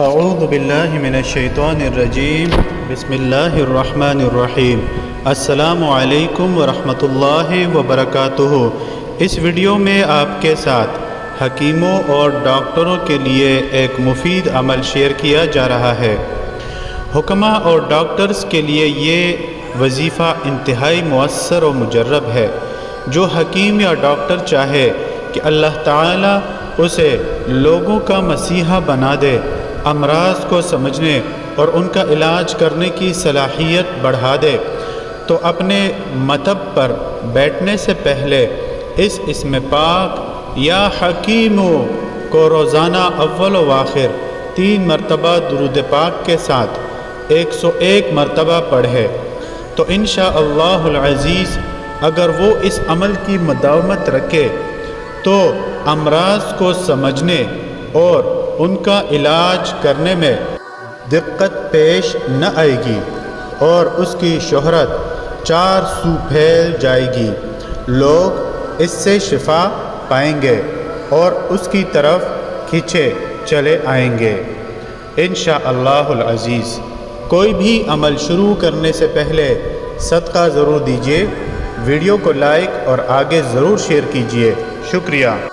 اعوذ باللہ من الشیطان الرجیم بسم اللہ الرحمن الرحیم۔ السلام علیکم ورحمۃ اللہ وبرکاتہ۔ اس ویڈیو میں آپ کے ساتھ حکیموں اور ڈاکٹروں کے لیے ایک مفید عمل شیئر کیا جا رہا ہے۔ حکماء اور ڈاکٹرز کے لیے یہ وظیفہ انتہائی مؤثر و مجرب ہے۔ جو حکیم یا ڈاکٹر چاہے کہ اللہ تعالیٰ اسے لوگوں کا مسیحا بنا دے، امراض کو سمجھنے اور ان کا علاج کرنے کی صلاحیت بڑھا دے، تو اپنے مطب پر بیٹھنے سے پہلے اس اسم پاک یا حکیمو کو روزانہ اول و آخر 3 مرتبہ درود پاک کے ساتھ 101 مرتبہ پڑھے تو انشاءاللہ العزیز اگر وہ اس عمل کی مداومت رکھے تو امراض کو سمجھنے اور ان کا علاج کرنے میں دقت پیش نہ آئے گی اور اس کی شہرت 4 سو پھیل جائے گی۔ لوگ اس سے شفا پائیں گے اور اس کی طرف کھینچے چلے آئیں گے انشاءاللہ العزیز۔ کوئی بھی عمل شروع کرنے سے پہلے صدقہ ضرور دیجیے، ویڈیو کو لائک اور آگے ضرور شیئر کیجیے۔ شکریہ۔